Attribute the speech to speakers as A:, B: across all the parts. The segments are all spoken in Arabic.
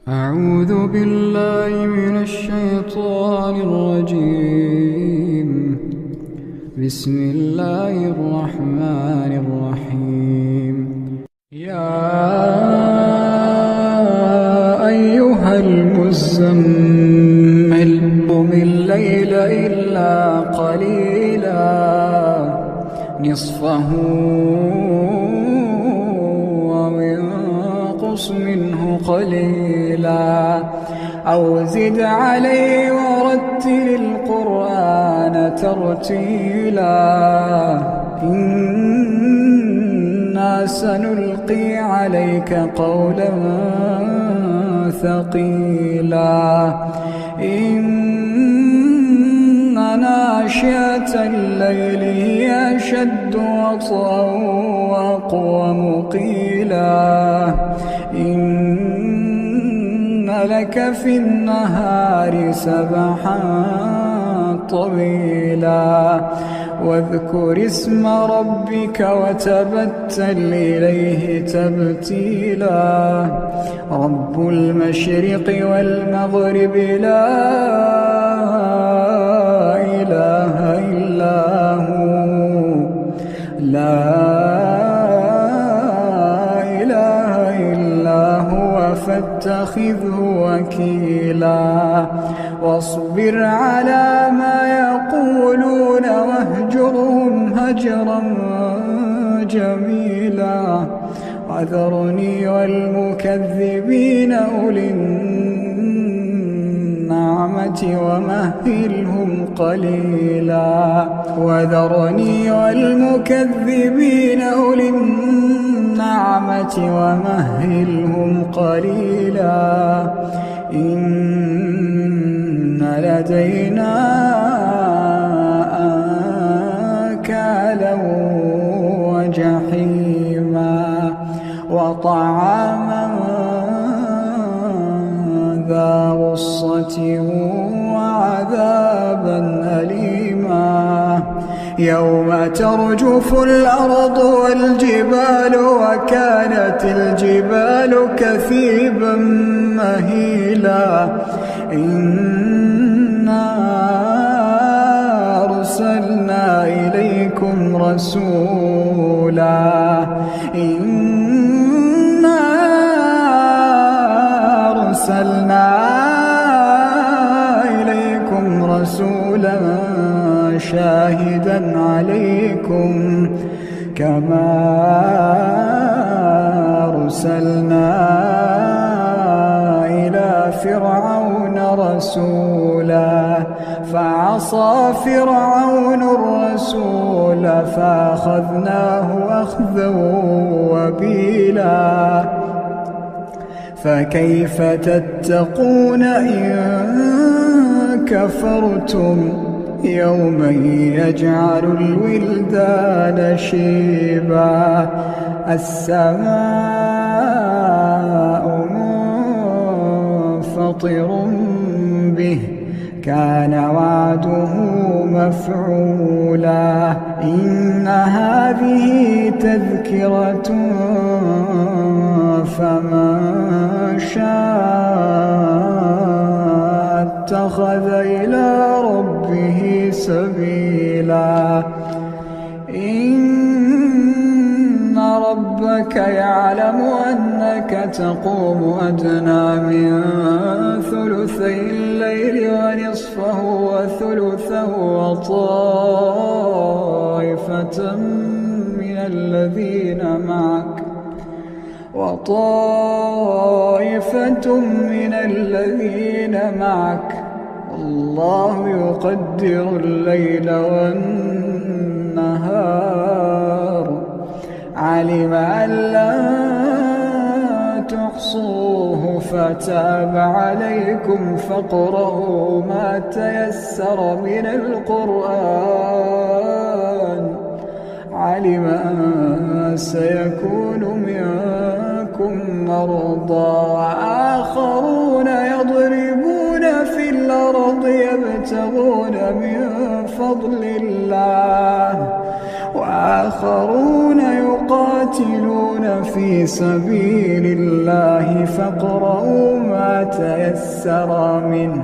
A: أعوذ بالله من الشيطان الرجيم. بسم الله الرحمن الرحيم. يا أيها المزمل قم الليل إلا قليلا نصفه أو انقص منه قليلا أو زد عليه ورتل القرآن ترتيلا إنا سنلقي عليك قولا ثقيلا إن ناشئة الليل هي أشد وطئا وأقوم قيلا إن لك في النهار سبحا طويلا واذكر اسم ربك وتبتل إليه تبتيلا رب المشرق والمغرب لا إله إلا هو فاتخذه وكيلا واصبر على ما يقولون واهجرهم هجرا جميلا وذرني والمكذبين أولي النعمة ومهلهم قليلا وذرني والمكذبين أولي النعمة ومهلهم قليلا إن لدينا أنكالا وجحيما وطعاما ذا غصة وعذابا أليما يوم ترجف الأرض والجبال وكانت الجبال كثيبا مهيلا إنا أرسلنا إليكم رسولا شاهدا عليكم كما أرسلنا إلى فرعون رسولا فعصى فرعون الرسول فأخذناه أخذا وبيلا فكيف تتقون إن كفرتم يوما يجعل الولدان شيبا السماء منفطر به كان وعده مفعولا إن هذه تذكرة فمن شاء اتخذ إلى ربه سبيلا إن ربك يعلم أنك تقوم أدنى من ثلثي الليل ونصفه وثلثه وطائفة من الذين معك الله يقدر الليل والنهار علم أن لا تحصوه فتاب عليكم فاقرؤوا ما تيسر من القرآن علم أن سيكون منكم مرضى وآخرون يضربون في الأرض يبتغون من فضل الله وآخرون يقاتلون في سبيل الله فاقرؤوا ما تيسر منه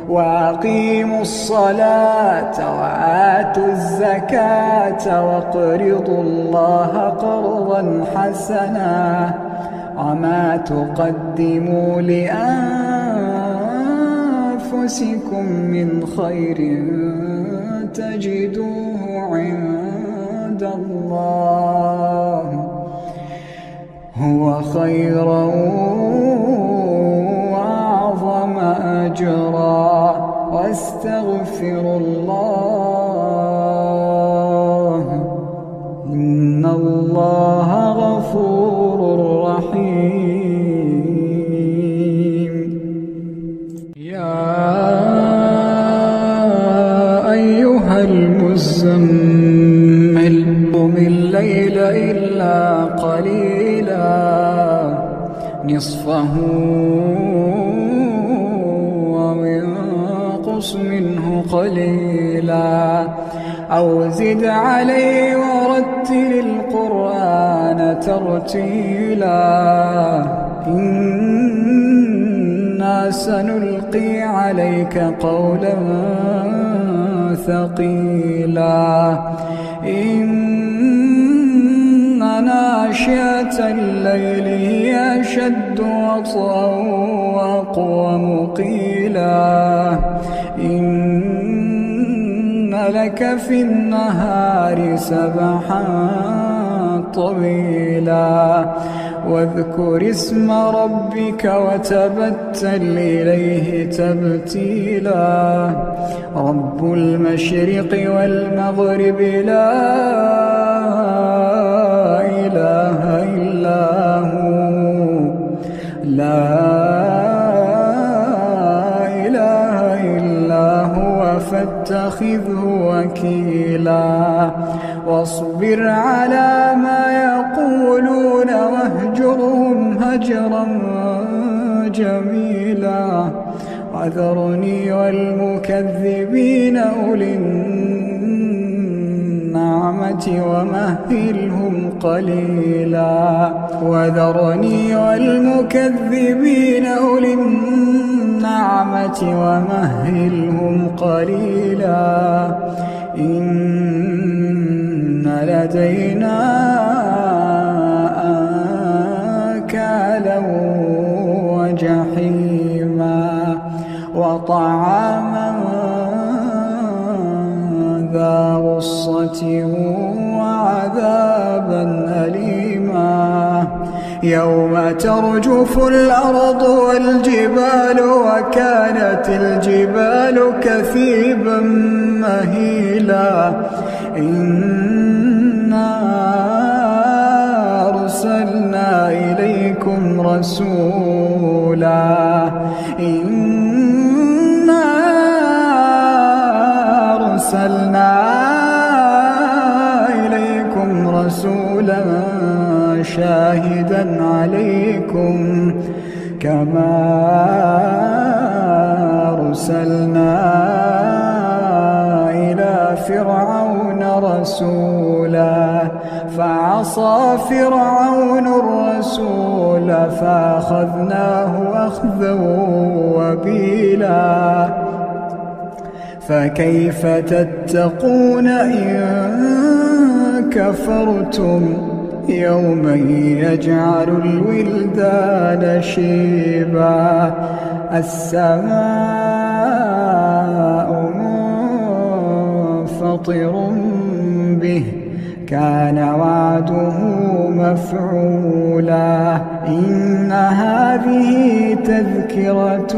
A: وأقيموا الصلاة وآتوا الزكاة وأقرضوا الله قرضا حسنا وما تقدموا لأنفسكم من خير تجدوه عند الله هو خيرا وأعظم أجرا واستغفروا الله إن الله غفور رحيم يا أيها المزمل قم الليل إلا قليلا نصفه وانقص منه قليلا أو زد عليه ورتل القرآن ترتيلا إنا سنلقي عليك قولا ثقيلا إن ناشئة الليل هي أشد وطئا وأقوم قيلا إن لك في النهار سبحا طويلا واذكر اسم ربك وتبتل إليه تبتيلا رب المشرق والمغرب لا إله إلا هو فاتخذه وكيلا واصبر على ما يقولون واهجرهم هجرا جميلا وذرني والمكذبين أولي النعمة ومهلهم قليلا وذرني والمكذبين أولي النعمة ومهلهم قليلا إن لدينا أنكالا وجحيما وطعاما ذا غصة وعذابا أليما يوم ترجف الأرض والجبال وكانت الجبال كثيبا مهيلا إنا أرسلنا إليكم رسولا شاهدا عليكم كما أرسلنا إلى فرعون رسولا فعصى فرعون الرسول فأخذناه أخذا وبيلا فكيف تتقون إن كفرتم يوما يجعل الولدان شيبا السماء منفطر به كان وعده مفعولا إن هذه تذكرة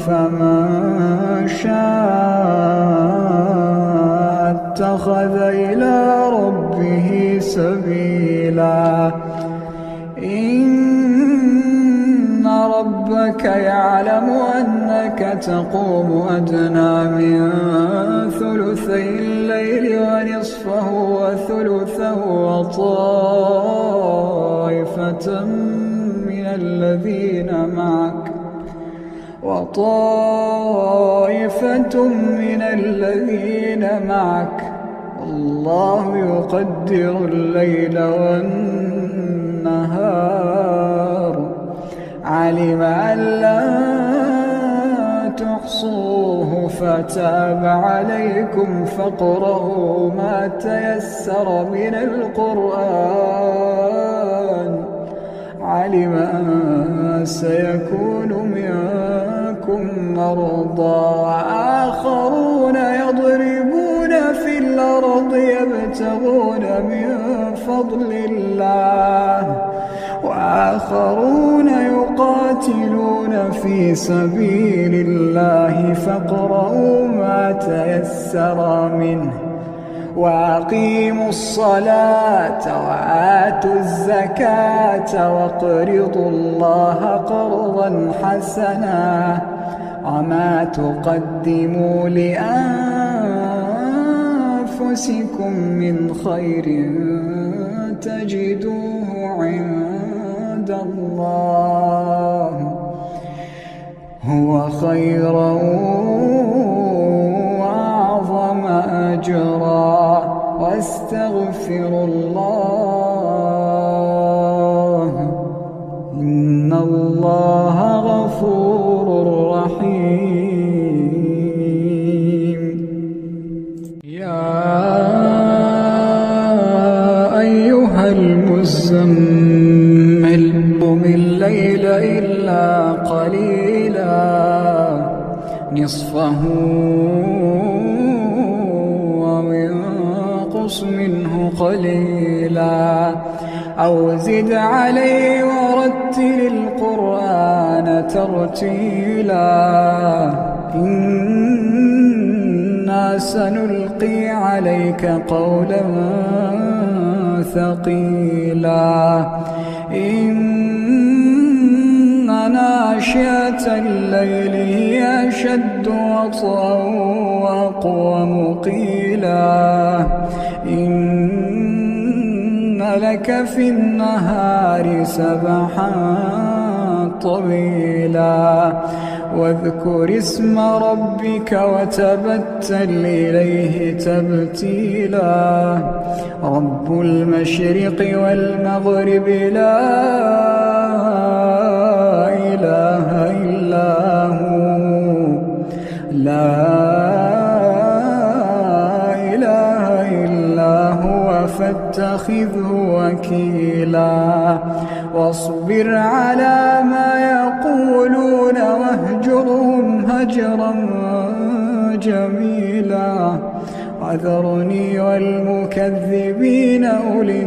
A: فمن شاء اتخذ إلى ربه سبيلا إن ربك يعلم أنك تقوم أدنى من ثلثي الليل ونصفه وثلثه وطائفة من الذين معك الله يقدر الليل والنهار علم أن لن تحصوه فتاب عليكم فاقرؤوا ما تيسر من القرآن. علم أن سيكون منكم مرضى وآخرون يضربون في الأرض يبتغون من فضل الله وآخرون يقاتلون في سبيل الله فاقرؤوا ما تيسر منه وأقيموا الصلاة وآتوا الزكاة واقرضوا الله قرضا حسنا وما تقدموا لأنفسكم من خير تجدوه عند الله هو خيرا وأعظم أجرا واستغفروا الله إن الله غفور رحيم. يا أيها المزمل قم الليل إلا قليلا نصفه وانقص منه قليلا أو زد عليه ورتل القرآن ترتيلا إنا سنلقي عليك قولا ثقيلا إن ناشئة الليل هي أشد وطئا وأقوم قيلا إن لك في النهار سبحا طويلا واذكر اسم ربك وتبتل إليه تبتيلا رب المشرق والمغرب لا إله إلا هو فاتخذه وكيلا واصبر على ما يقولون واهجرهم هجرا جميلا وذرني والمكذبين أولي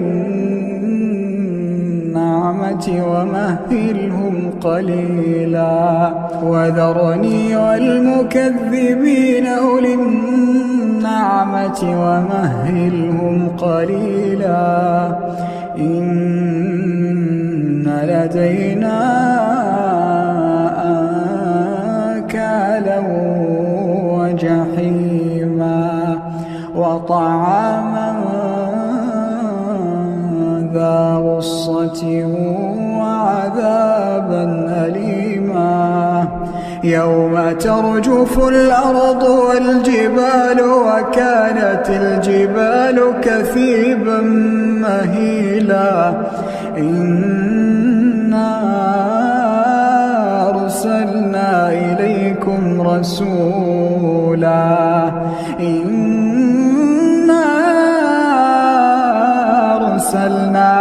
A: النعمة ومهلهم قليلا وذرني والمكذبين أولي النعمة ومهلهم قليلا إن لدينا أنكالا وجحيما وطعاما ذا غصة وعذابا أليما يوم ترجف الأرض والجبال وكانت الجبال كثيبا مهيلا إنا أرسلنا إليكم رسولا إنا أرسلنا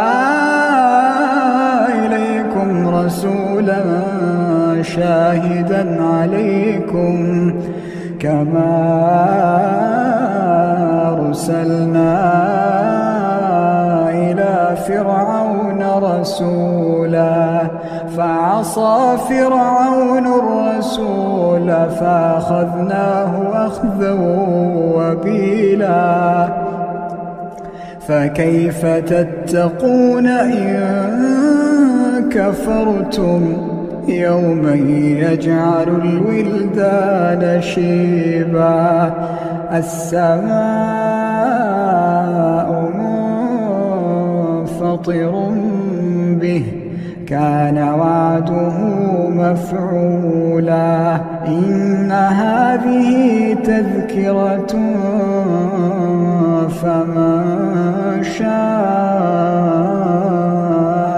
A: إليكم رسولا شاهدا عليكم كما أرسلنا إلى فرعون رسولا فعصى فرعون الرسول فأخذناه أخذا وبيلا فكيف تتقون إن كفرتم يوما يجعل الولدان شيبا السماء منفطر به كان وعده مفعولا إن هذه تذكرة فمن شاء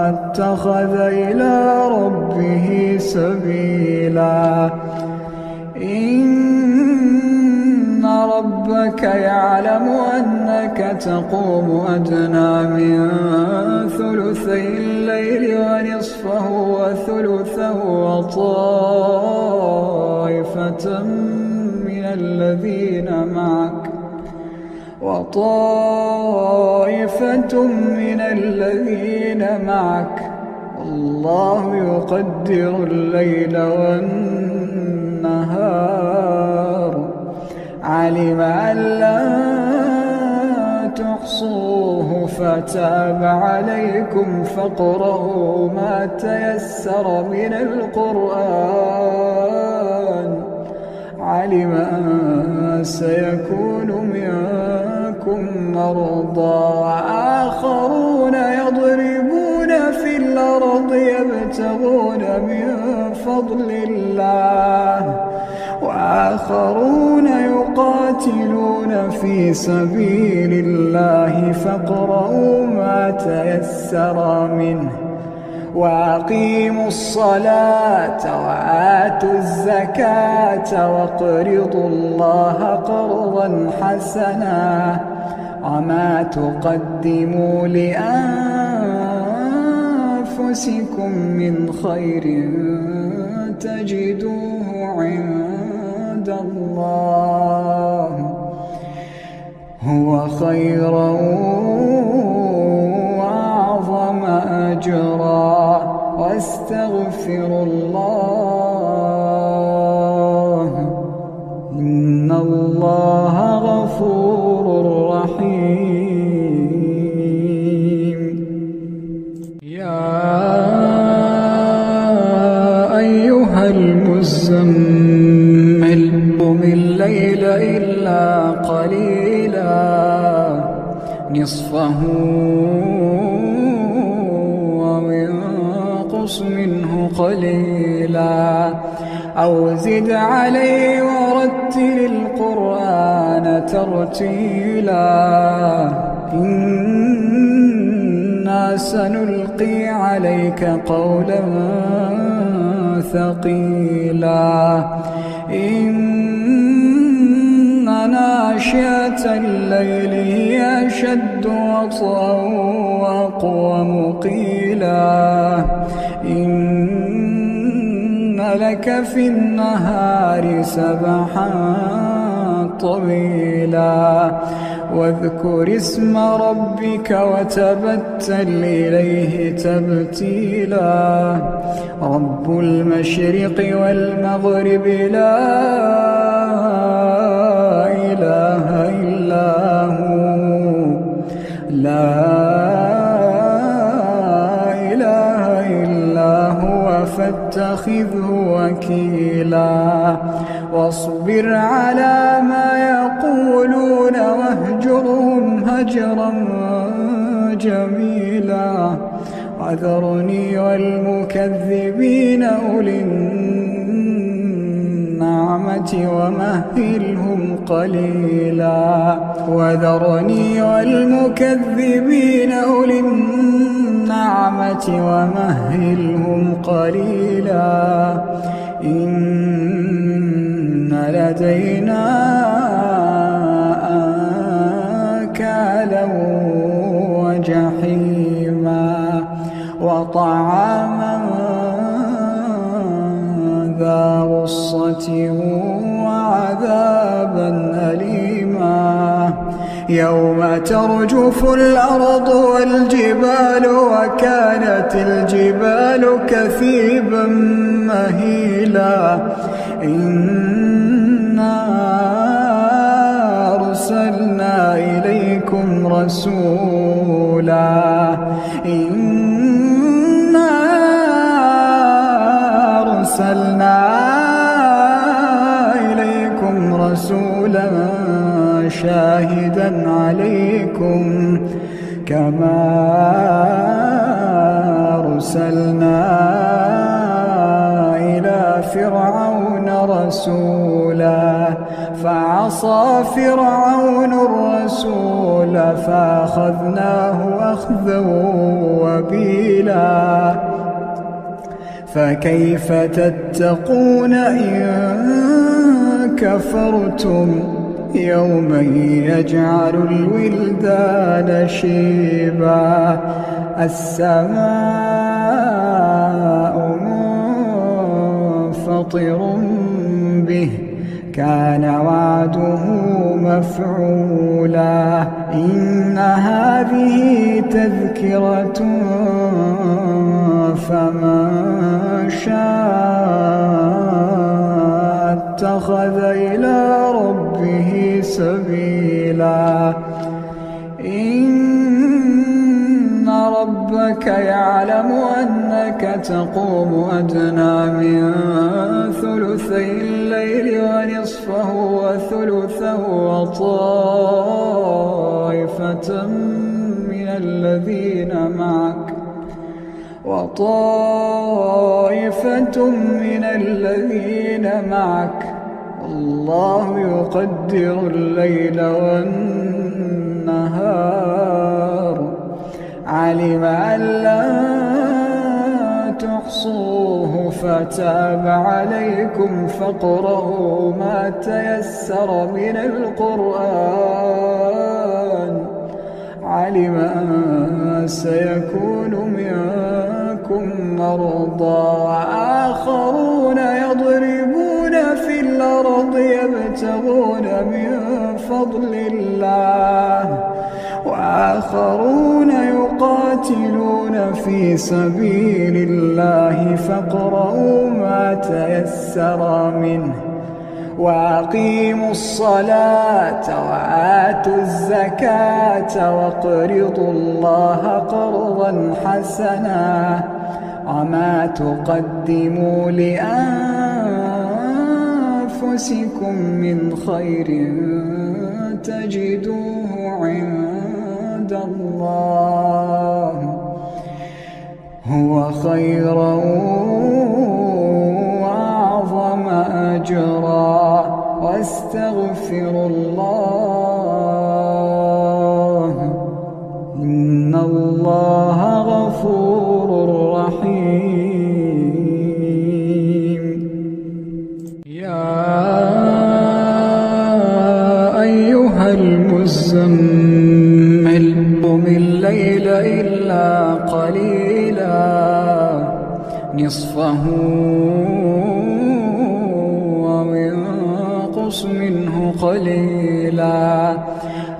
A: اتخذ إلى ربه سبيلا إن ربك يعلم أنك تقوم أدنى من ثلثي الليل ونصفه وثلثه وطائفة من الذين معك الله يقدر الليل والنهار علم أن لا تحصوه فتاب عليكم فاقرؤوا ما تيسر من القرآن علم أن سيكون منكم مرضى وآخرون يضربون في الأرض يبتغون من فضل الله وآخرون يقاتلون في سبيل الله فاقرؤوا ما تيسر منه وأقيموا الصلاة وآتوا الزكاة واقرضوا الله قرضا حسنا وما تقدموا لأنفسكم من خير تجدوه عند الله هو خيرا وأعظم أجرا واستغفروا الله إن الله غفور رحيم يا أيها المزمل قم الليل إلا قليلا نصفه وانقص منه قليلا أو زد عليه ورتل القرآن ترتيلا إنا سنلقي عليك قولا ثقيلا إن ناشئة الليل هي أشد وطئا وأقوم قيلا إن لك في النهار سبحا طويلا واذكر اسم ربك وتبتل إليه تبتيلا رب المشرق والمغرب لا إله إلا هو فاتخذه وكيلا واصبر على ما يقولون واهجرهم هجرا جميلا وذرني والمكذبين أولي النعمة ومهلهم قليلا وذرني والمكذبين أولي النعمة ومهلهم قليلا إن لدينا أنكالا وجحيما وطعاما ذا غصة وعذابا أليما يوم ترجف الأرض والجبال وكانت الجبال كثيبا مهيلا إنا أرسلنا إليكم رسولا شاهدا عليكم كما أرسلنا إلى فرعون رسولا فعصى فرعون الرسول فأخذناه أخذا وبيلا فكيف تتقون إن كفرتم يوما يجعل الولدان شيبا السماء منفطر به كان وعده مفعولا إن هذه تذكرة فمن شاء اتخذ إلى ربه سبيلا إن ربك يعلم أنك تقوم أدنى من ثلثي الليل ونصفه وثلثه وطائفة من الذين معك الله يقدر الليل والنهار علم أن لا تحصوه فتاب عليكم فاقرؤوا ما تيسر من القرآن علم أن سيكون منكم مرضى وآخرون يضربون في الأرض يبتغون من فضل الله وآخرون يقاتلون في سبيل الله فاقرؤوا ما تيسر منه وأقيموا الصلاة وآتوا الزكاة واقرضوا الله قرضا حسنا وما تقدموا لأنفسكم من خير تجدوه عند الله هو خيرا وأعظم أجرا واستغفروا الله إن الله غفور رحيم يا أيها المزمل قم الليل إلا قليلا نصفه منه قليلا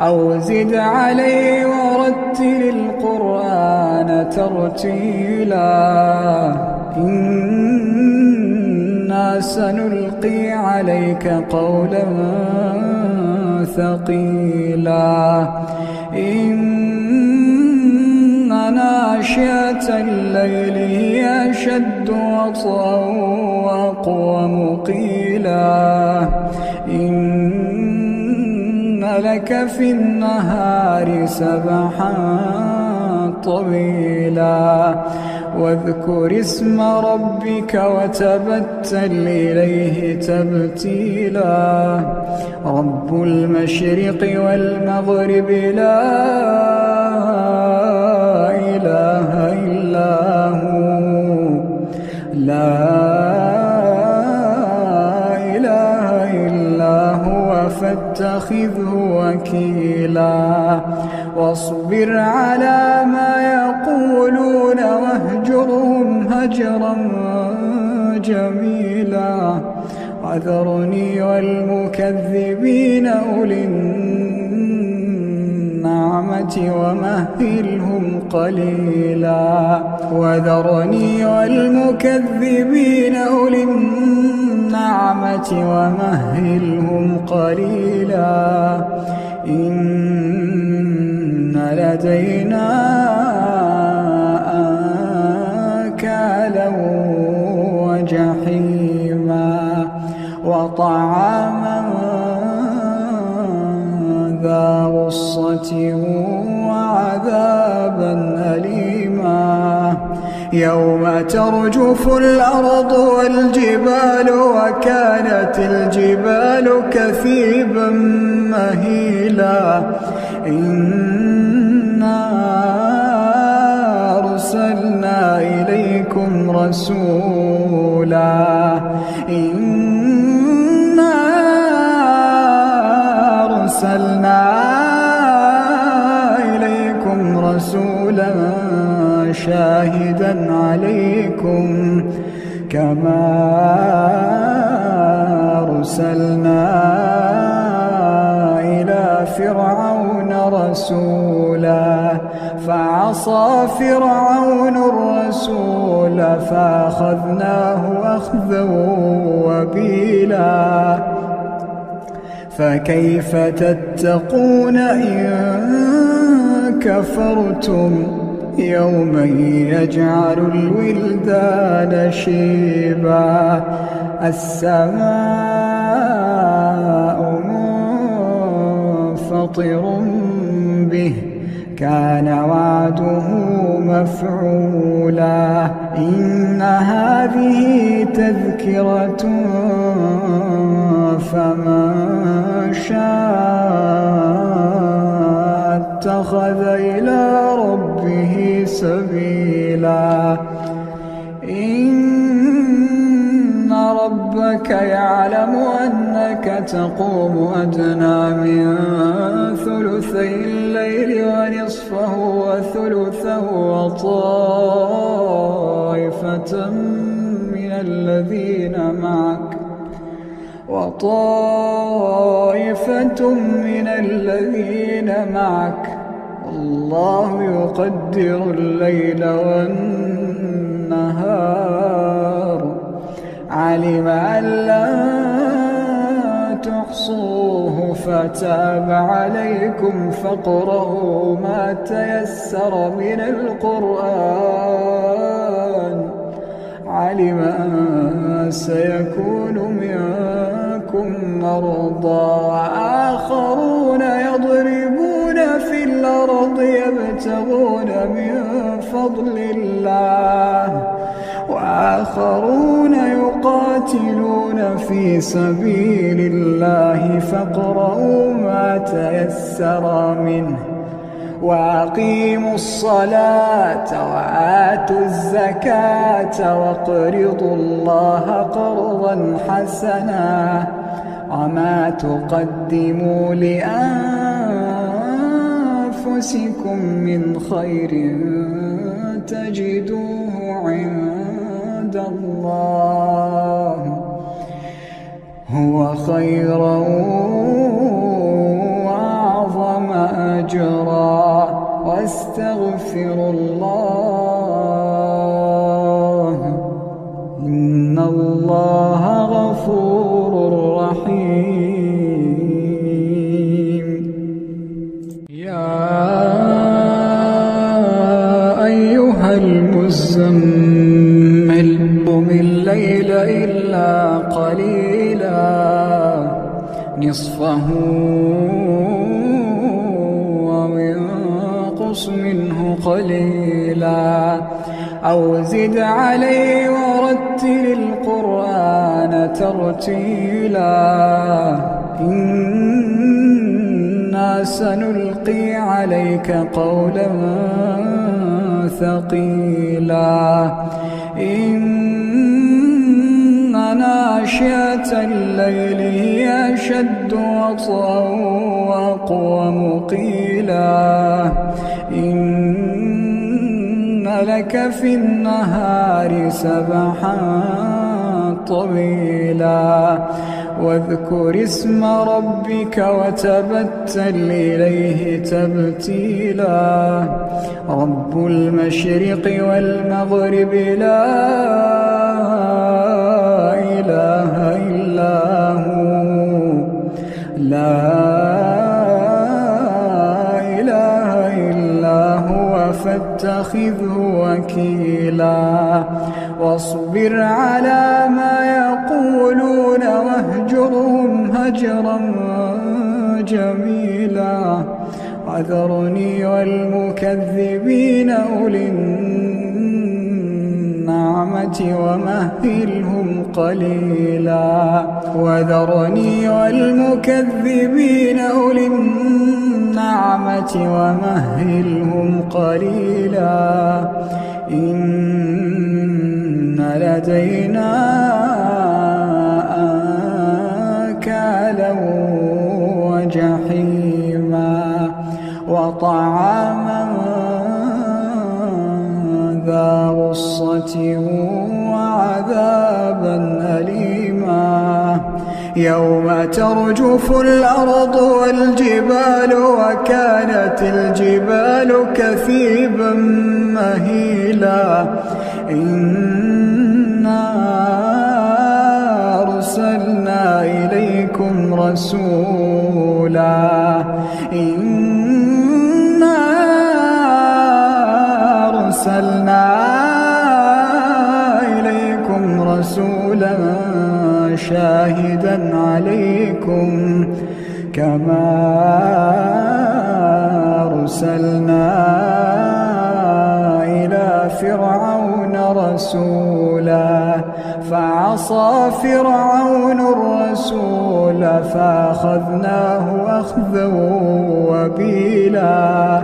A: أو زد عليه ورتل القرآن ترتيلا إنا سنلقي عليك قولا ثقيلا إن ناشئة الليل هي أشد وطئا وأقوم قيلا إن لك في النهار سبحا طويلا واذكر اسم ربك وتبتل إليه تبتيلا رب المشرق والمغرب لا إله إلا هو فاتخذه وكيلا واصبر على ما يقولون واهجرهم هجرا جميلا وذرني والمكذبين أولي النعمة ومهلهم قليلا وذرني والمكذبين أولي النعمة ومهلهم قليلا إن لدينا أنكالا وجحيما وطعاما ذا غصة وعذابا أليما يوم ترجف الأرض والجبال وكانت الجبال كثيبا مهيلا إنا أرسلنا إليكم رسولا إنا أرسلنا إليكم رسولا شاهدا عليكم كما أرسلنا إلى فرعون رسولا فعصى فرعون الرسول فأخذناه أخذا وبيلا فكيف تتقون إن كفرتم يوما يجعل الولدان شيبا السماء منفطر به كان وعده مفعولا إن هذه تذكرة فمن شاء اتخذ إلى ربه سبيلا إن ربك يعلم أنك تقوم أدنى من ثلثي الليل ونصفه وثلثه وطائفة من الذين معك والله يقدر الليل والنهار علم أن لا تحصوه فتاب عليكم فاقرؤوا ما تيسر من القرآن علم أن سيكون منكم مرضى وآخرون يضربون في الأرض يبتغون من فضل الله وآخرون يقاتلون في سبيل الله فاقرؤوا ما تيسر منه وأقيموا الصلاة وآتوا الزكاة واقرضوا الله قرضا حسنا وما تقدموا لأنفسكم من خير تجدوه عند الله هو خيرا وأعظم أجرا واستغفروا الله إن الله غفور رحيم يا أيها المزمل قم الليل إلا قليلا نصفه منه قليلا أو زد عليه ورتل القرآن ترتيلا إنا سنلقي عليك قولا ثقيلا إن ناشئة الليل هي أشد وطئا وأقوم قيلا إن لك في النهار سبحا طويلا واذكر اسم ربك وتبتل إليه تبتيلا رب المشرق والمغرب لا إله إلا هو فاتخذه وكيلا واصبر على ما يقولون واهجرهم هجرا جميلا وذرني والمكذبين أولي النعمة ومهلهم قليلا وذرني والمكذبين أولي النعمة ومهلهم قليلا إن لدينا أنكالا وجحيما وطعاما ذا غصة وعذابا أليما يوم ترجف الأرض والجبال وكانت الجبال كثيبا مهيلا إنا أرسلنا إليكم رسولا شاهدا عليكم كما أرسلنا إلى فرعون رسولا فعصى فرعون الرسول فأخذناه أخذا وبيلا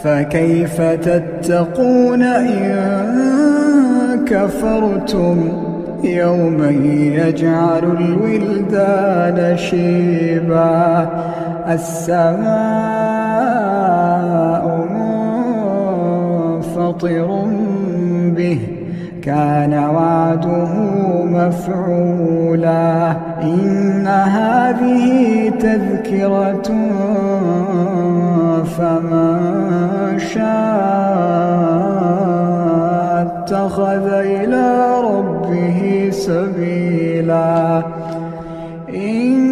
A: فكيف تتقون إن كفرتم يوما يجعل الولدان شيبا السماء منفطر به كان وعده مفعولا إن هذه تذكرة فمن شاء اتخذ إلى ربه سبيلا إن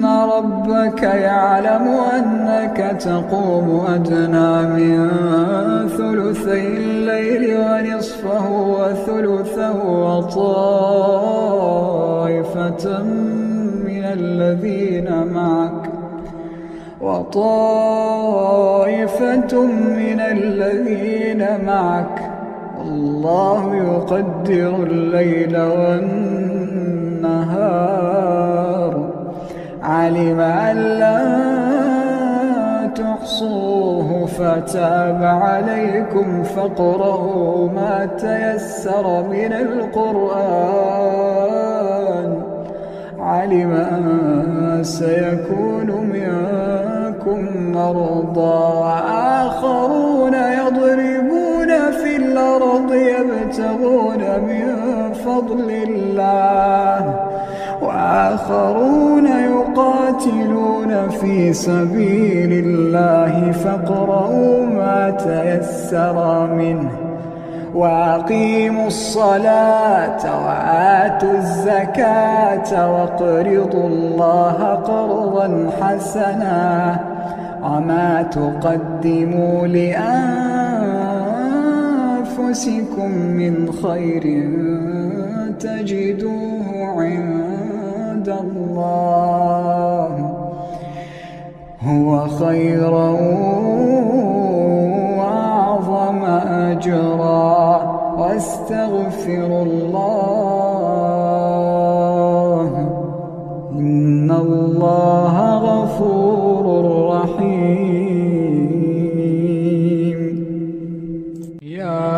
A: ربك يعلم أنك تقوم أدنى من ثلثي الليل ونصفه وثلثه وطائفة من الذين معك الله يقدر الليل والنهار علم أن لا تحصوه فتاب عليكم فاقرؤوا ما تيسر من القرآن علم أن سيكون منكم مرضى وآخرون يضربون في الأرض يبتغون من فضل الله وآخرون يقاتلون في سبيل الله فاقرؤوا ما تيسر منه وأقيموا الصلاة وآتوا الزكاة واقرضوا الله قرضا حسنا وما تقدموا لأنفسكم من خير تجدوه عند الله هو خيرا وأعظم أجرا واستغفروا الله إن الله غفور رحيم يا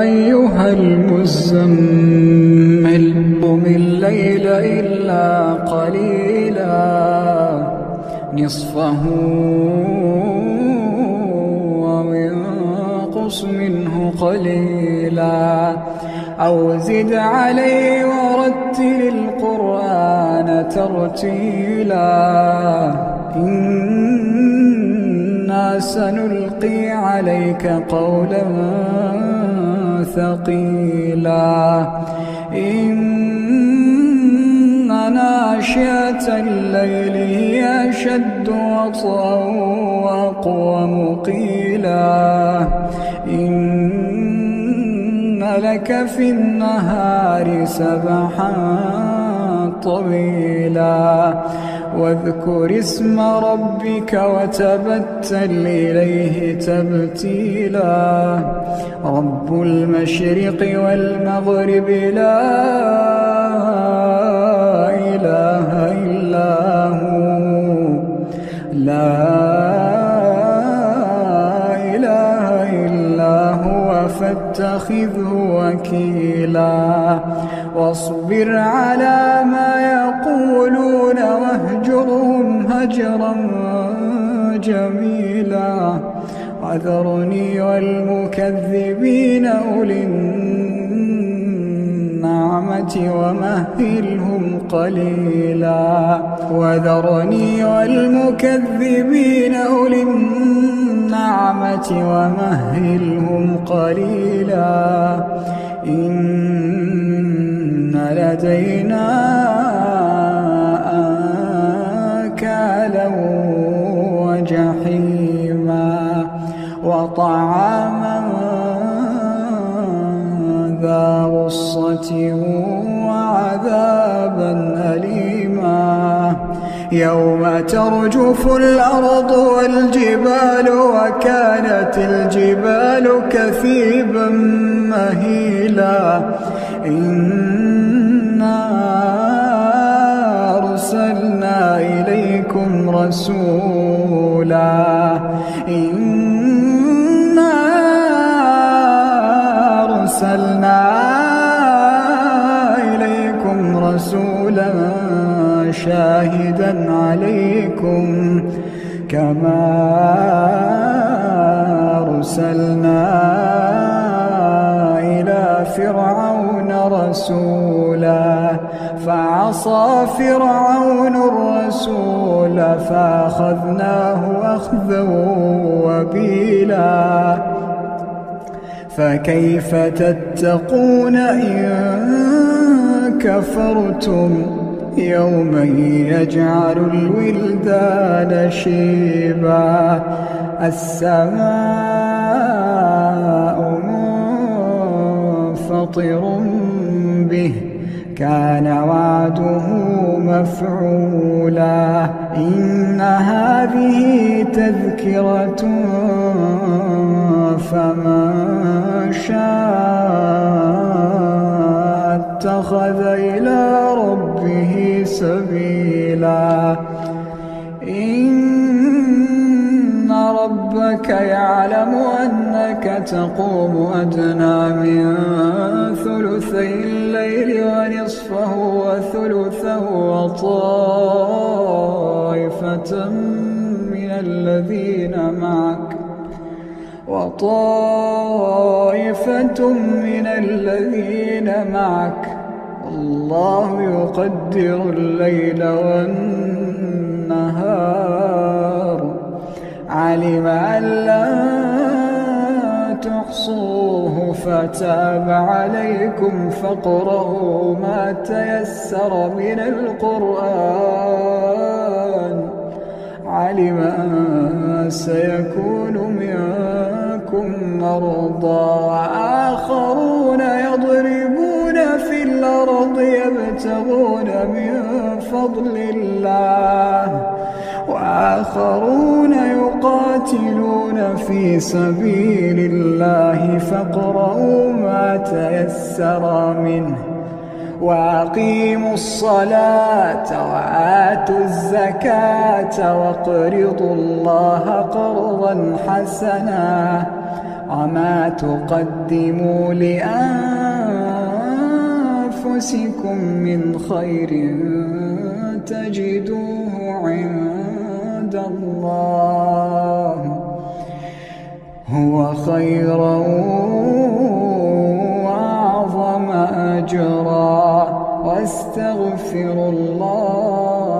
A: أيها المزمل قم الليل إلا قليلا نصفه منه قليلا أو زد عليه ورتل القرآن ترتيلا إنا سنلقي عليك قولا ثقيلا إن ناشئة الليل هي أشد وطئا وأقوم قيلا إن لك في النهار سبحا طويلا واذكر اسم ربك وتبتل إليه تبتيلا رب المشرق والمغرب لا إله إلا هو لا إله إلا تتخذه وكيلا واصبر على ما يقولون واهجرهم هجرا جميلا وذرني والمكذبين أولي النعمة ومهلهم قليلا وذرني والمكذبين أولي النعمة ومهلهم قليلا إن لدينا أنكالا وجحيما وطعاما ذا غصة وعذابا أليما يوم ترجف الأرض والجبال وكانت الجبال كثيبا مهيلا إنا أرسلنا إليكم رسولا شاهدا عليكم كما أرسلنا إلى فرعون رسولا فعصى فرعون الرسول فأخذناه أخذا وبيلا فكيف تتقون إن كفرتم يوما يجعل الولدان شيبا السماء منفطر به كان وعده مفعولا إن هذه تذكرة فمن شاء اتخذ إلى ربه سبيلا إن ربك يعلم أنك تقوم أدنى من ثلثي الليل ونصفه وثلثه وطائفة من الذين معك الله يقدر الليل والنهار علم أن لا تحصوه فتاب عليكم فاقرؤوا ما تيسر من القرآن علم أن سيكون منكم مرضى وآخرون يضربون في الأرض يبتغون من فضل الله وآخرون يقاتلون في سبيل الله فاقرؤوا ما تيسر منه وأقيموا الصلاة وآتوا الزكاة واقرضوا الله قرضا حسنا وما تقدموا لأنفسكم من خير تجدوه عند الله هو خيرا وأعظم أجرا واستغفروا الله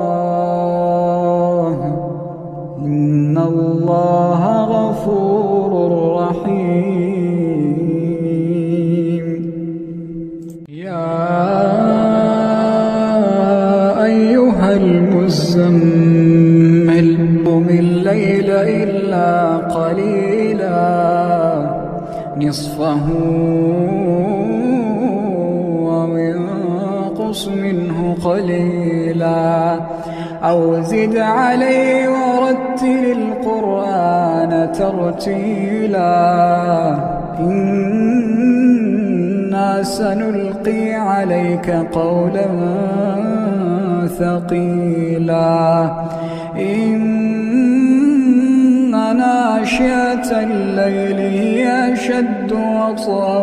A: إن الله غفور رحيم يا أيها المزمل قم الليل إلا قليلا نصفه وانقص منه قليلا أو زد عليه ورتل القرآن ترتيلا إنا سنلقي عليك قولا ثقيلا إن ناشئة الليل هي أشد وطئا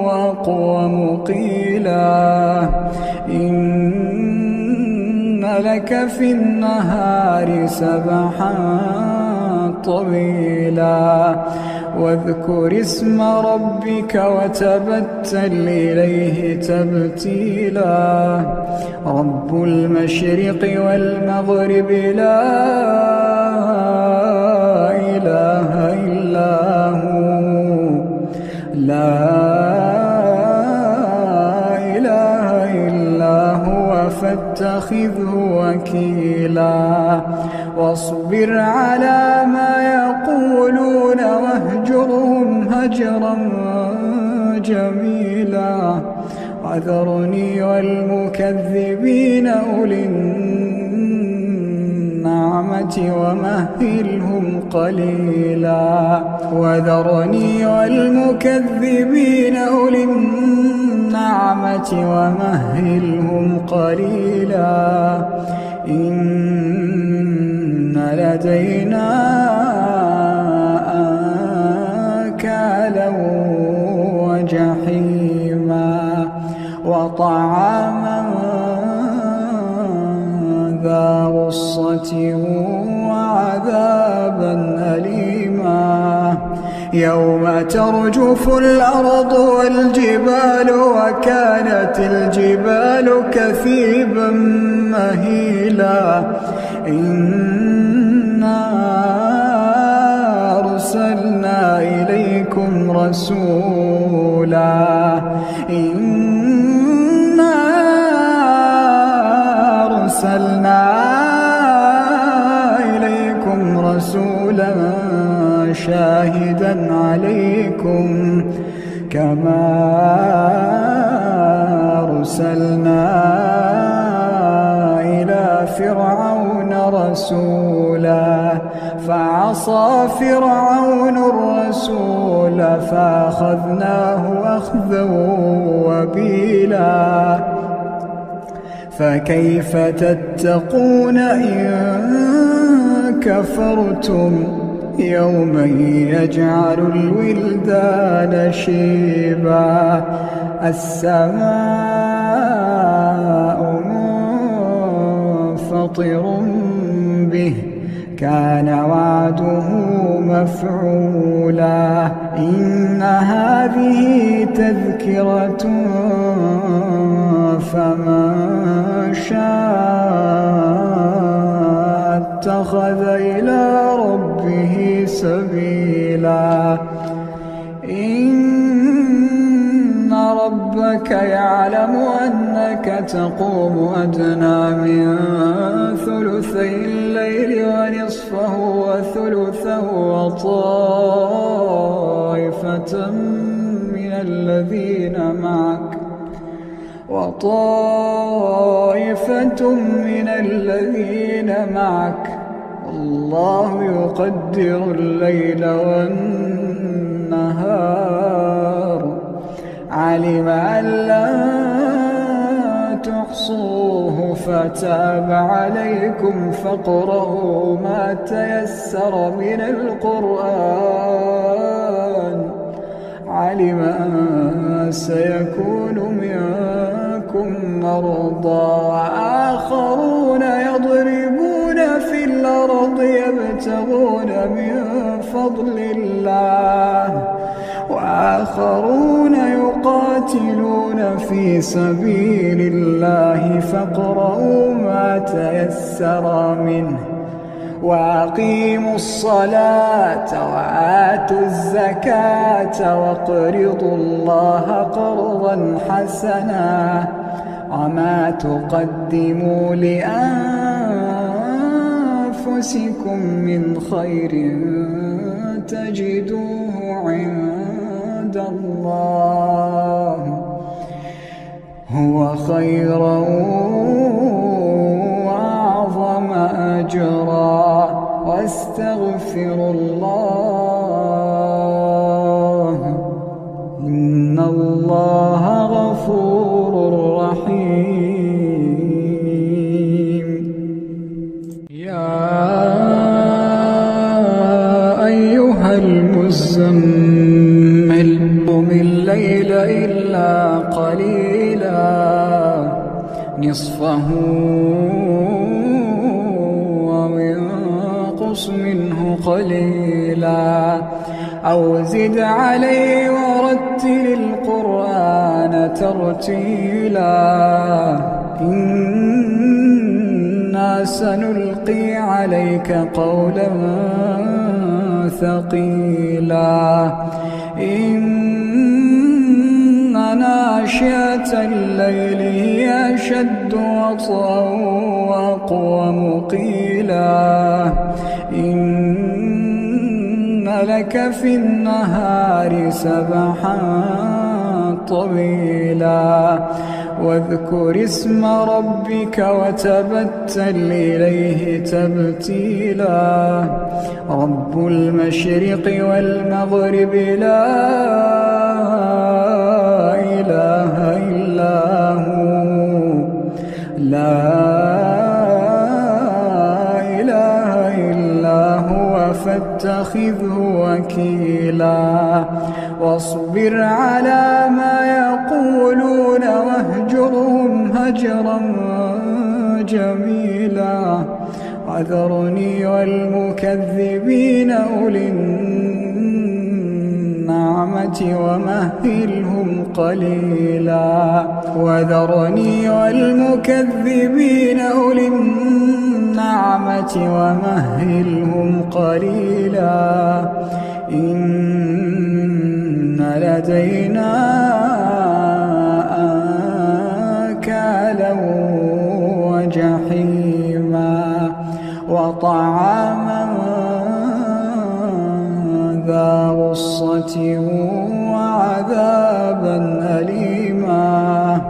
A: وأقوم قيلا إن لك في النهار سبحا طويلا واذكر اسم ربك وتبتل إليه تبتيلا رب المشرق والمغرب لا إله إلا هو لا إله إلا هو فاتخذه وكيلا واصبر على ما يقولون واهجرهم هجرا جميلا وذرني والمكذبين أولي النعمة ومهلهم قليلا وذرني والمكذبين أولي النعمة ومهلهم قليلا إن لدينا أنكالا وجحيما وطعاما ذا غصة وعذابا أليما يوم ترجف الأرض والجبال وكانت الجبال كثيبا مهيلا إنا أرسلنا إليكم رسولا إنا أرسلنا إليكم رسولا شاهدا عليكم كما أرسلنا إلى فرعون رسولا فعصى فرعون الرسول فأخذناه أخذا وبيلا فكيف تتقون إن كفرتم يوما يجعل الولدان شيبا السماء منفطر به كان وعده مفعولا إن هذه تذكرة فمن شاء اتخذ إلى ربه سبيلا إن ربك يعلم أنك تقوم أدنى من ثلثي الليل ونصفه وثلثه وطائفة من الذين معك الله يقدر الليل والنهار علم أن لا تحصوه فتاب عليكم فاقرؤوا ما تيسر من القرآن علم أن سيكون منكم مرضى وآخرون يضربون في الأرض يبتغون من فضل الله وآخرون يقاتلون في سبيل الله فاقرؤوا ما تيسر منه وأقيموا الصلاة وآتوا الزكاة واقرضوا الله قرضا حسنا وما تقدموا لأنفسكم من خير تجدوه عند الله هو خيرا وأعظم أجرا واستغفروا الله إن الله غفور رحيم يا أيها المزمل قم الليل إلا قليلا نصفه أو انقص منه قليلا أو زد عليه ورتل القرآن ترتيلا إنا سنلقي عليك قولا ثقيلا إن ناشئة الليل هي أشد وطئا وأقوم قيلا إن لك في النهار سبحا طويلا واذكر اسم ربك وتبتل إليه تبتيلا رب المشرق والمغرب لا إله إلا هو فاتخذه وكيلا واصبر على ما يقولون واهجرهم هجرا جميلا وذرني والمكذبين أولي النعمة ومهلهم قليلا وذرني والمكذبين أولي النعمة ومهلهم قليلا إن لدينا أنكالا وجحيما وطعاما ذا غصة وعذابا أليما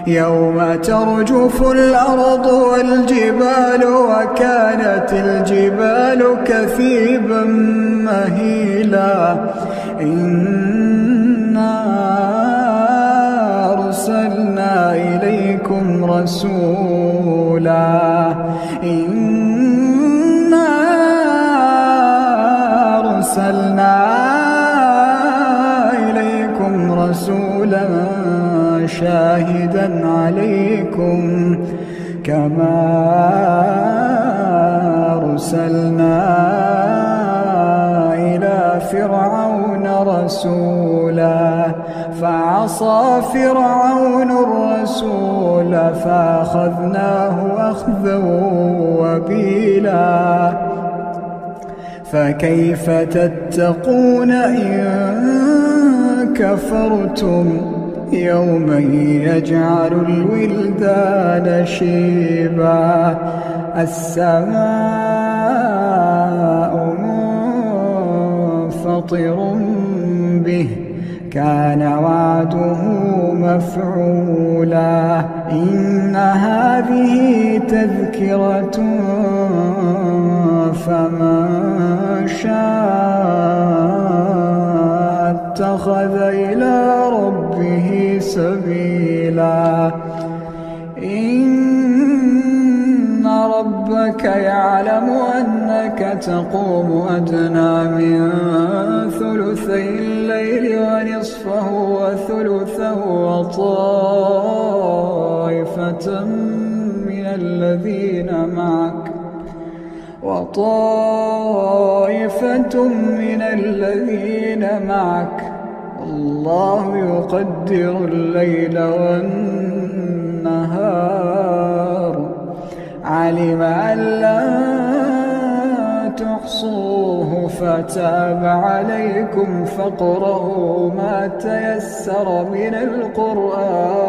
A: يوم ترجف الأرض والجبال وكانت الجبال كثيبا مهيلا إنا أرسلنا إليكم رسولا شاهدا عليكم كما أرسلنا إلى فرعون رسولا فعصى فرعون الرسول فأخذناه أخذا وبيلا فكيف تتقون إن كفرتم يوما يجعل الولدان شيبا السماء منفطر به كان وعده مفعولا إن هذه تذكرة فمن شاء اتخذ إلى ربه سبيلا إن ربك يعلم أنك تقوم أدنى من ثلثي الليل ونصفه وثلثه وطائفة من الذين معك الله يقدر الليل والنهار علم أن لا تحصوه فتاب عليكم فاقرؤوا ما تيسر من القرآن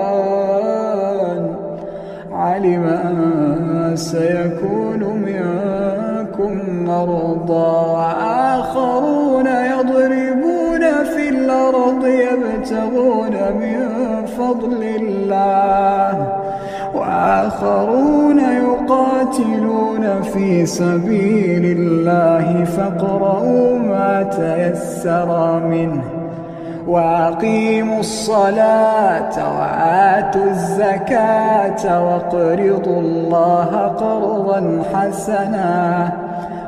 A: علم أن سيكون منكم مرضى وآخرون يضربون في الأرض يبتغون من فضل الله وآخرون يقاتلون في سبيل الله فاقرؤوا ما تيسر منه وأقيموا الصلاة وآتوا الزكاة واقرضوا الله قرضا حسنا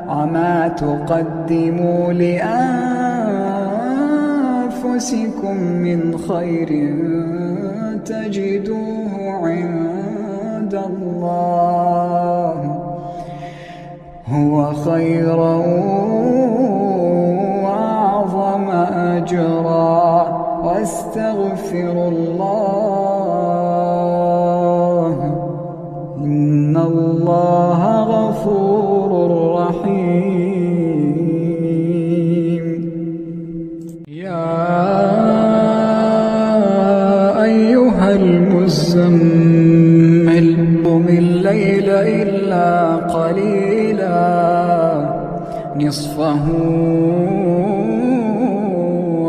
A: وما تقدموا لأنفسكم أنفسكم من خير تجدوه عند الله هو خيرا وأعظم أجرا واستغفروا الله إن الله غفور رحيم. يا أيها المزمل قم الليل إلا قليلا نصفه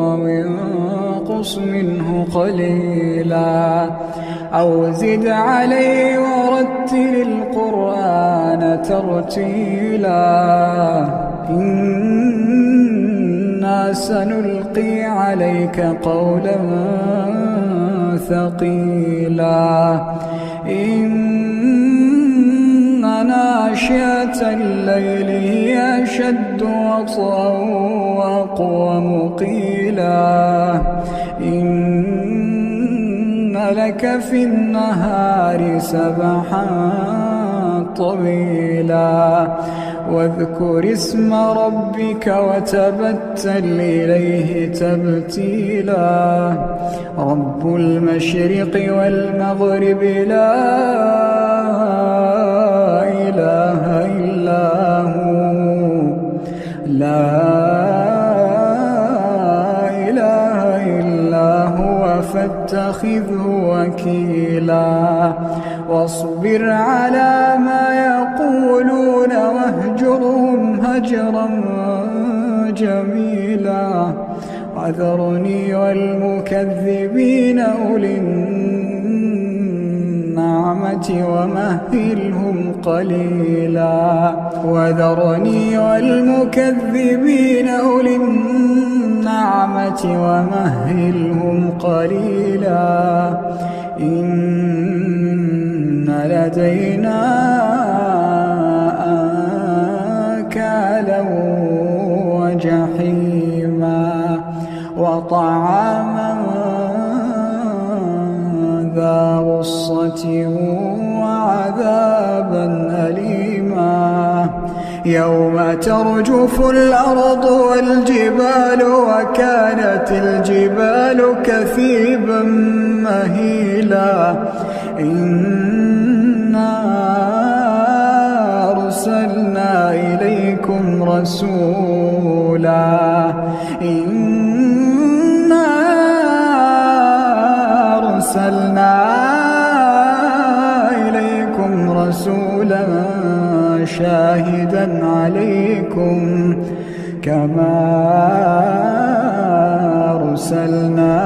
A: أو انقص منه قليلا أو زد عليه ورتل القرآن ترتيلا إنا سنلقي عليك قولا ثقيلا إن ناشئة الليل هي أشد وطئا وأقوم قيلا إن لك في النهار سبحا طويلا واذكر اسم ربك وتبتل إليه تبتيلا رب المشرق والمغرب لا إله إلا هو لا إله إلا هو فاتخذه وكيلا واصبر على ما يقولون واهجرهم هجرا جميلا وذرني والمكذبين أولي النعمة ومهلهم قليلا وذرني والمكذبين أولي النعمة ومهلهم قليلا إن لدينا أنكالا وجحيما وطعاما ذا غصة وعذابا أليما يوم ترجف الأرض والجبال وكانت الجبال كثيبا مهيلا إنا أرسلنا إليكم رسولا إنا أرسلنا إليكم رسولا شاهدا عليكم كما أرسلنا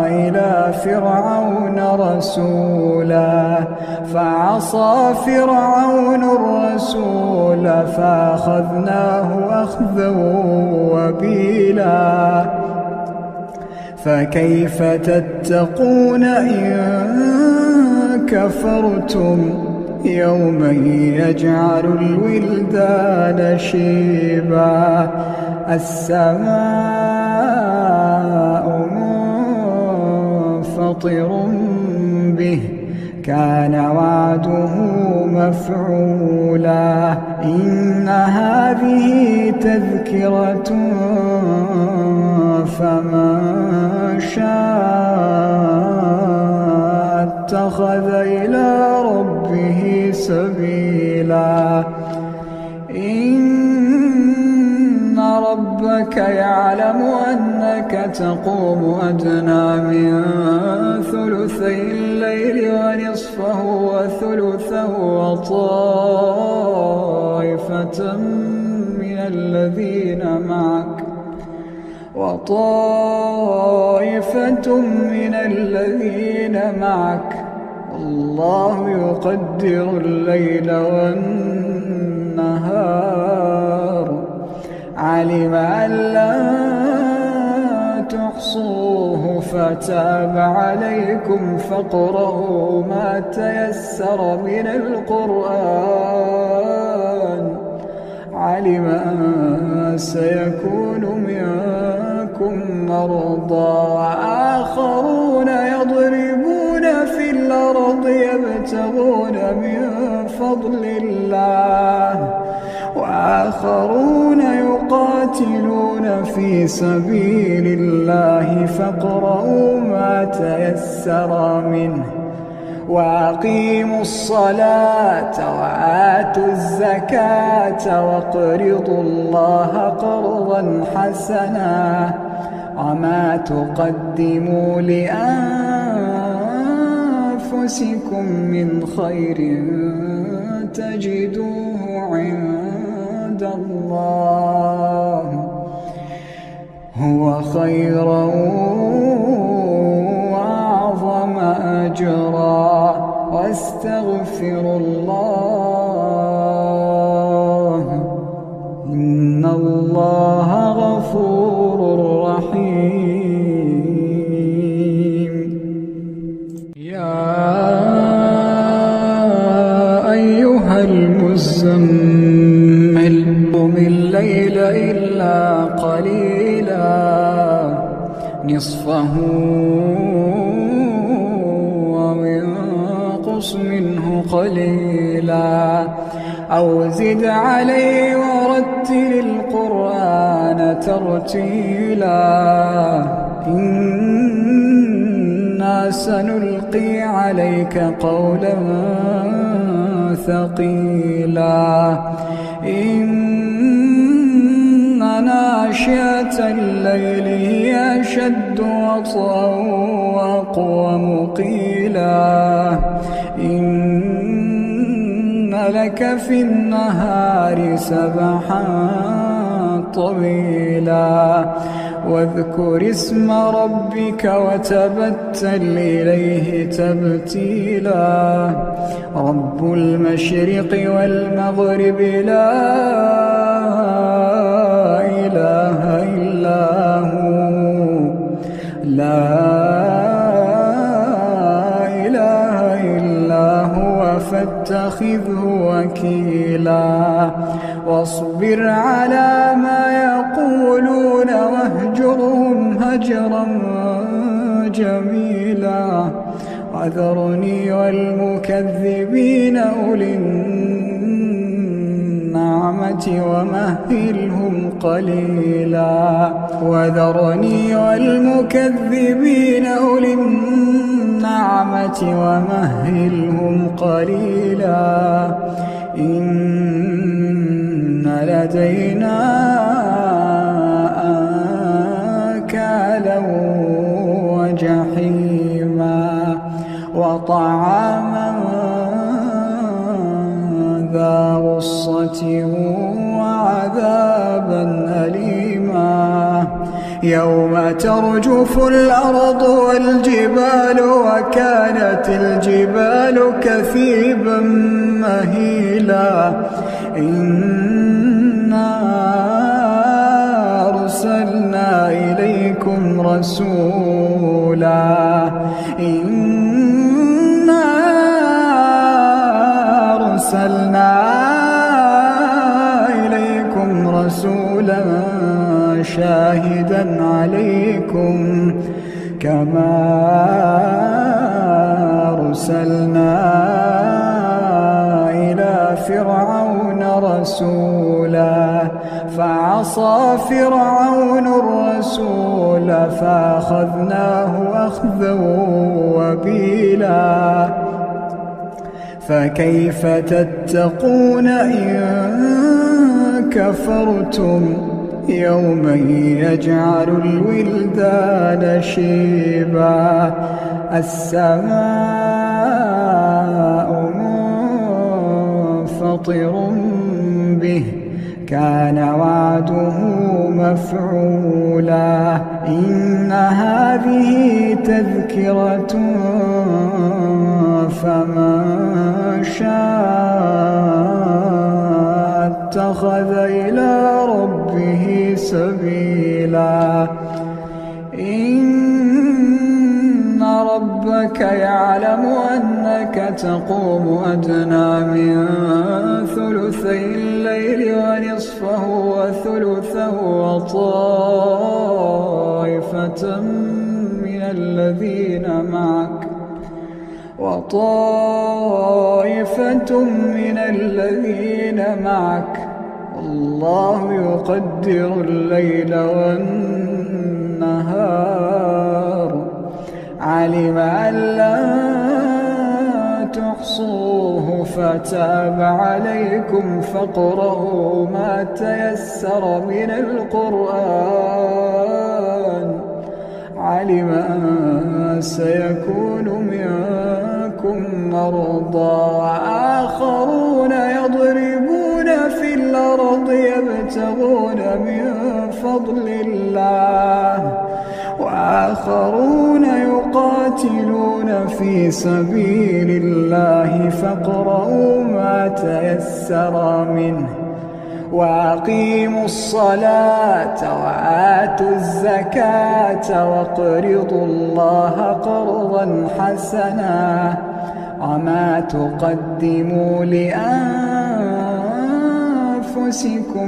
A: إلى فرعون رسولا فعصى فرعون الرسول فأخذناه أخذا وبيلا فكيف تتقون إن كفرتم يوما يجعل الولدان شيبا السماء منفطر به كان وعده مفعولا إن هذه تذكرة فمن شاء اتخذ إلى ربه سبيلا إن ربك يعلم أنك تقوم أدنى من ثلثي الليل ونصفه وثلثه وطائفة من الذين معك الله يقدر الليل والنهار علم أن لا تحصوه فتاب عليكم فاقرؤوا ما تيسر من القرآن علم أن سيكون منكم منكم مرضى وآخرون يضربون في الأرض يبتغون من فضل الله وآخرون يقاتلون في سبيل الله فاقرؤوا ما تيسر منه وأقيموا الصلاة وآتوا الزكاة واقرضوا الله قرضا حسنا وما تقدموا لأنفسكم من خير تجدوه عند الله هو خيرا وأعظم أجرا واستغفروا الله إن الله غفور رحيم. يا أيها المزمل قم الليل إلا قليلا نصفه وانقص منه قليلا أو زد عليه ورتل القرآن ترتيلا إنا سنلقي عليك قولا ثقيلا إن ناشئة الليل هي أشد وطئا وأقوم قيلا إن لك في النهار سبحا طويلا واذكر اسم ربك وتبتل إليه تبتيلا رب المشرق والمغرب لا إله إلا هو فاتخذه وكيلا واصبر على ما يقولون واهجرهم هجرا جميلا وذرني والمكذبين أولي النعمة ومهلهم قليلا وذرني والمكذبين أولي النعمة ومهلهم قليلا إن لدينا أنكالا وجحيما وطعاما ذا غصة وعذابا أليما يوم ترجف الأرض والجبال وكانت الجبال كثيبا مهيلا إنا أرسلنا إليكم رسولا إنا أرسلنا إليكم رسولا شاهدا عليكم كما أرسلنا إلى فرعون رسولا فعصى فرعون الرسول فأخذناه أخذا وبيلا فكيف تتقون إن كفرتم يوما يجعل الولدان شيبا السماء منفطر به كان وعده مفعولا إن هذه تذكرة فمن شاء اتخذ إلى ربه سبيلا إن ربك يعلم أنك تقوم أدنى من ثلثي الليل ونصفه وثلثه وطائفة وطائفة من الذين معك والله يقدر الليل والنهار علم أن لا تحصوه فتاب عليكم فاقرؤوا ما تيسر من القرآن علم أن سيكون منكم مرضى وآخرون يضربون في الأرض يبتغون من فضل الله وآخرون يقاتلون في سبيل الله فاقرؤوا ما تيسر منه وأقيموا الصلاة وآتوا الزكاة واقرضوا الله قرضا حسنا وما تقدموا لأنفسكم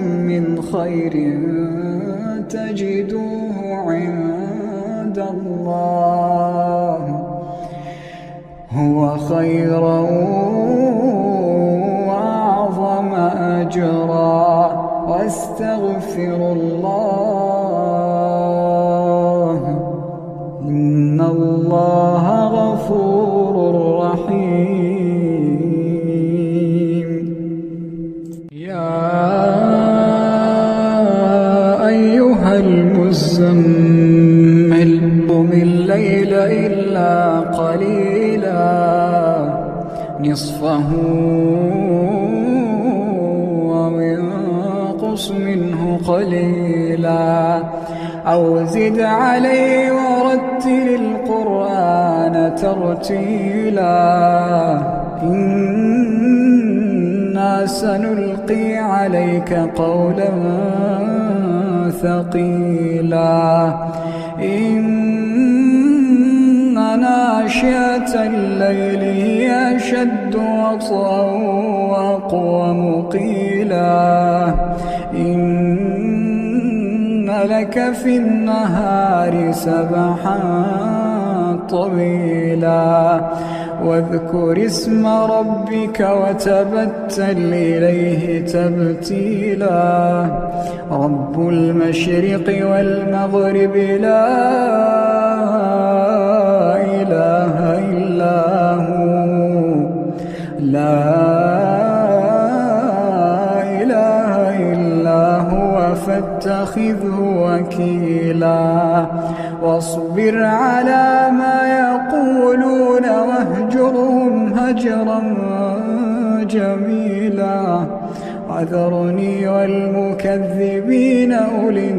A: من خير تجدوه عند الله هو خيرا وأعظم أجرا واستغفروا الله إن الله غفور رحيم يا أيها المزمل قم الليل إلا قليلا نصفه وانقص منه قليلا أو زد عليه ورتل القرآن ترتيلا إنا سنلقي عليك قولا ثقيلا إن ناشئة الليل هي أشد وطئا وأقوم قيلا إن لك في النهار سبحا طويلا واذكر اسم ربك وتبتل إليه تبتيلا رب المشرق والمغرب لا إله إلا هو فاتخذه وكيلا واصبر على ما يقولون واهجرهم هجرا جميلا وذرني والمكذبين أولي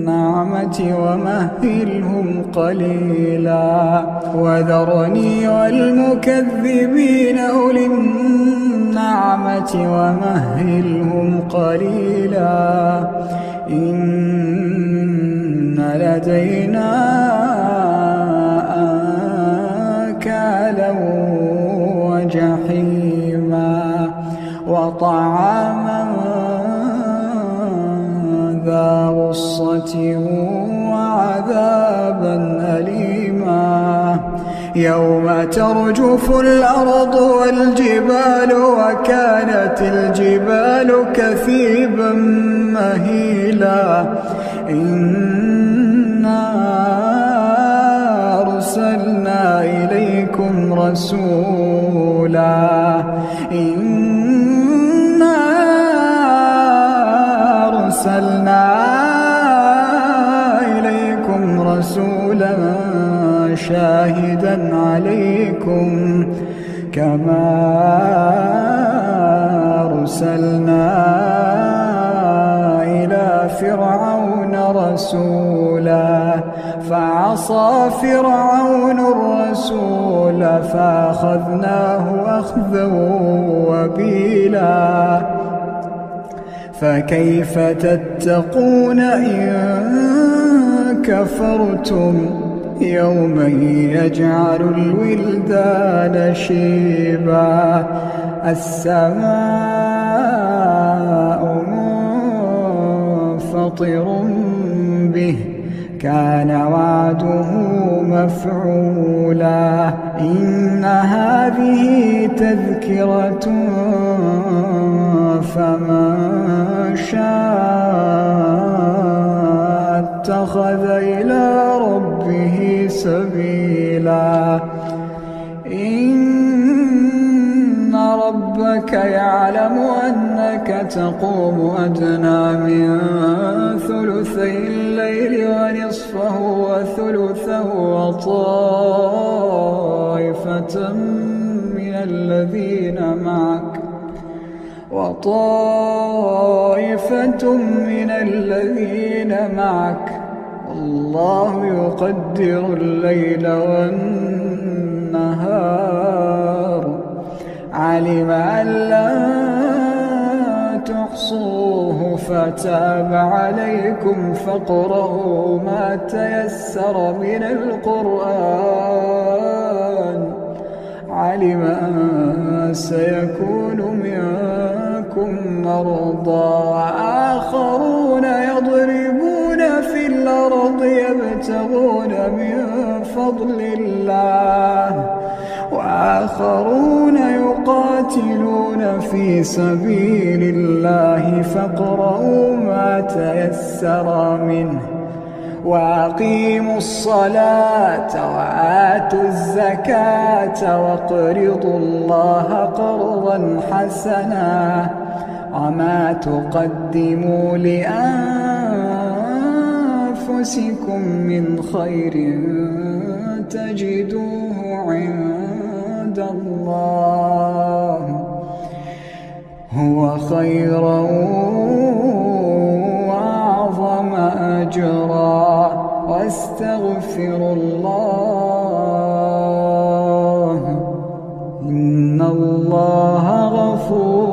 A: النعمة ومهلهم قليلا وذرني والمكذبين أولي النعمة ومهلهم قليلا إن لدينا أنكالا وجحيما وطعاما ذا غصة وعذابا أليما يوم ترجف الأرض والجبال وكانت الجبال كثيبا مهيلا إنا أرسلنا إليكم رسولا شاهدا عليكم كما أرسلنا إلى فرعون رسولا فعصى فرعون الرسول فأخذناه أخذا وبيلا فكيف تتقون إن كفرتم يوما يجعل الولدان شيبا السماء منفطر به كان وعده مفعولا إن هذه تذكرة فمن شاء اتخذ إلى ربه سبيلا إن ربك يعلم أنك تقوم أدنى من ثلثي الليل ونصفه وثلثه وطائفة من الذين معك والله يقدر الليل والنهار علم أن لا تحصوه فتاب عليكم فاقرؤوا ما تيسر من القرآن علم أن سيكون منكم مرضى وآخرون يضربون في الأرض يبتغون من فضل الله وآخرون يقاتلون في سبيل الله فاقرؤوا ما تيسر منه وأقيموا الصلاة وآتوا الزكاة واقرضوا الله قرضا حسنا وما تقدموا لأنفسكم من خير تجدوه عند الله هو خيرا وأعظم أجرا واستغفروا الله إن الله غفور